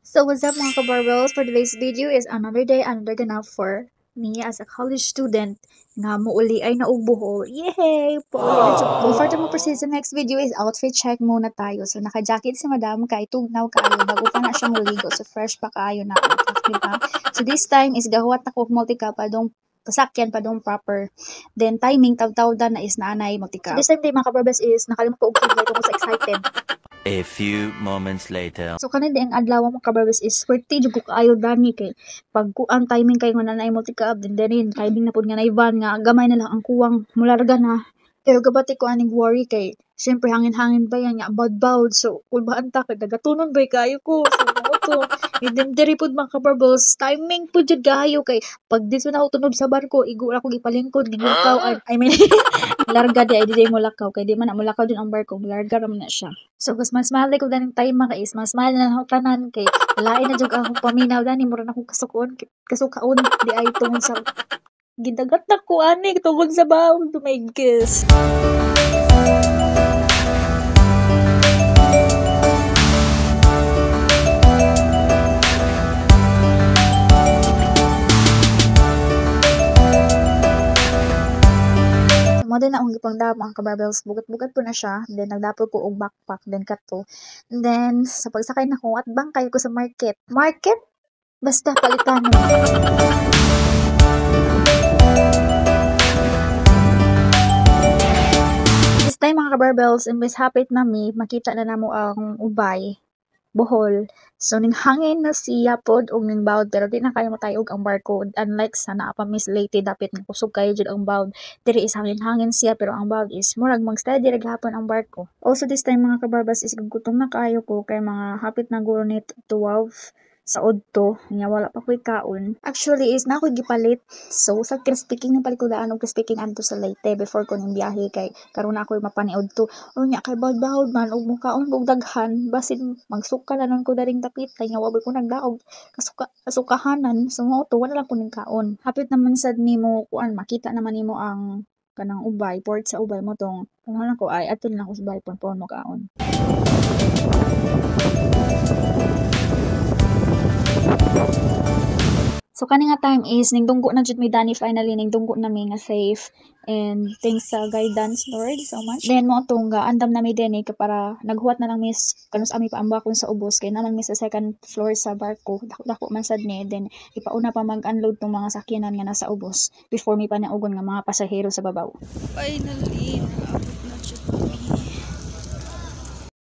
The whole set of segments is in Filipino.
So what's up mga kabarbels? For today's video is another day, another ganap for me as a college student nga muuli ay naugbuho. Yay! Before to proceed sa next video is outfit check muna tayo. So naka-jacket si madam kay tugnaw kaayo bago pa na siyang muligo. So fresh pa kaayo na. Diba? So this time is gahuat ako multi-cap padong pasakyan pa dong proper. Then timing taw-tawda na is naanay multi-cap. So this time day mga kabarbels is nakalimot ko og kibay ko sa excited. A few moments later. So kanina ang adlaw mo kabarbes is swerte jud ko kaayo dani kay pag ang timing kay nga nanay mo tika din din timing na pud nga naiban nga gamay na lang ang kuwang mularga na. Pero gabati ko aning worry kay syempre hangin-hangin ba yan nga bad so kung ba anta kay dagatunon ba kayo ko so to then diri pud mga kabarbes timing pud jud gayo kay pag diso na ako tunog sa barko igo ako gipalingkod gilakaw I mean larga di ay di mo lakaw kay di man na mulakaw din ang barko larga ra man na siya. So mas mahal ko daning time mga is mas mahal na ako tanan kay lain na jud akong paminaw dani mura na akong kasukaon di ay tungod sa gidagat na ko ani tungod sa baon to my guess. Modern na akong gipangdam ang kabarbels bugat-bugat po na siya then nagdapol ko og backpack then kato and then sa pagsakay na ko at bang kayo ko sa market basta palitan mo. This time mga kabarbels imbes hapit nami makita na namo ang ubay Bohol. So ning hangin na siya pod og ning bawd pero di na kayo matayog ang barko unlike sa naa pa Miss Leyte dapit nga kusog kayo jud ang bawd. Diri is hangin siya pero ang bawd is murag mag-steady ra gihapon ang barko. Also this time mga kabarbas is gutom na kaayo ko kay mga hapit na guro ni 12 sa udto nga wala pa ko'y kaon. Actually is na ako gipalit. So sa speaking ng palikudaan og speaking anto sa Leyte before ko ning biyahe kay karon na ako mapaniud to. Unya kay bawd man og mukaon og daghan basin magsuka na nun ko daring tapit kay nga waboy ko nagdaog kasukahanan so mo to wala lang ko ning kaon. Hapit naman sad nimo kuan makita naman nimo ang kanang ubay port sa ubay mo tong kung ko ay ato lang ko sa ubay pon mo kaon. So kani nga time is ning dunggo na jud mi dani finally ning dunggo na mi nga safe and thanks sa guidance Lord so much. Then mo tungga andam na mi dinhi kay para naghuwat na lang miss kanus ami paambakon sa ubos kay naman mi sa second floor sa barko dako man sad ni then ipauna pa mag-unload tong mga sakyanan nga nasa ubos before mi pa naugon nga mga pasahero sa babaw. Finally naabot na jud mi.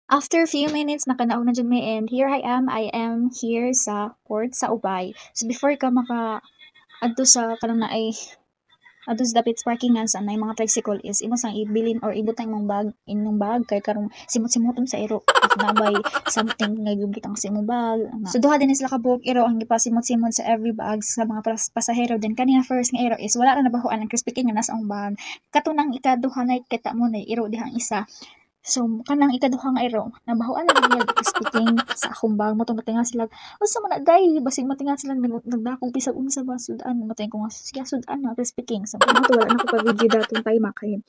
After a few minutes, nakanaog na dyan may and here I am here sa port sa Ubay. So before ka adto sa kanang naay adto sa dapit parkingan sa nay mga tricycle is imo sang ibilin or ibutang imong bag inyong bag kay karong simot-simoton sa iro nabay something nga gibutang sa imong bag. So duha din sila ka buok iro ang gipasimot-simot sa every bag sa mga pasahero then kanina first nga iro is wala ra nabahoan ang crispy nga nasa ang bag. Katunang ikaduha na kita mo na iro dihang isa. So, kanang ikaduha nga iro, nabahoan na rin speaking sa akong bag mo itong natinga sila, basta man na day, basin matinga sila, nagdakong pisag unsa ba, sudan, matinga ko nga, sige, sudan na, speaking. So, kung ito, wala na ko pa video datong tayo makain.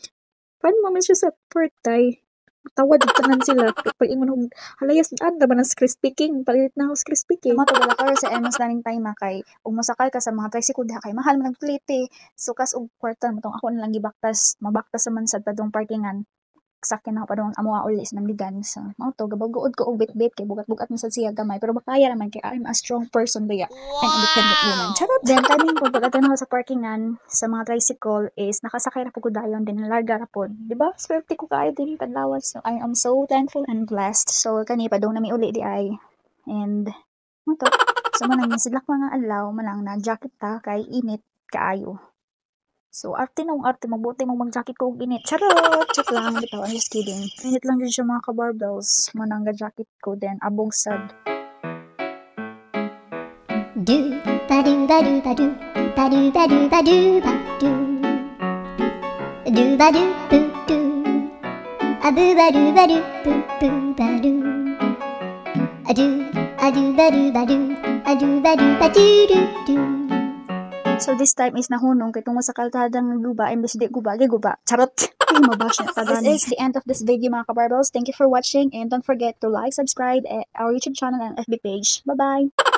Paano naman siya sa port tay? Tawad tanan sila, pag ingon halaya sudan, ba na speaking, palit na ako speaking. Mga wala ka sa emos naning tayo makay, kung masakay ka sa mga tricycle diha kay mahal man nagplite, so kas og kwarta, matong ako nalang gibaktas, mabaktas naman sa padong parkingan. Sakyan ako pa doon amo ulis ng ligan so mao to gabagood ko og bit kay bugat-bugat man sa siya gamay pero bakaya naman kay I'm a strong person ba ya and independent woman charot. Then timing po pagkatanaw sa parkingan sa mga tricycle is nakasakay ra po ko dayon din larga ra po di ba swerte ko kaayo din kadlawas so I am so thankful and blessed. So kani pa dong nami uli di ay and mo to so manang sidlak mga adlaw manang na jacket ta kay init kaayo. So, arte mabuti mong mag-jacket ko og init. Charot! Check lang, bitaw. I'm just kidding. Init lang din siya mga kabarbels. Manangga jacket ko din. Abong sad. Do ba do ba do ba do ba do ba do ba do ba do do ba do boo do a boo ba do ba do boo boo ba do a do ba do ba do a do ba do ba do do do. So this time is nahunong kay tungod sa kalsadang guba imbes di guba, charot. Mabash na this is the end of this video mga kabarbels. Thank you for watching and don't forget to like, subscribe our YouTube channel and FB page. Bye-bye!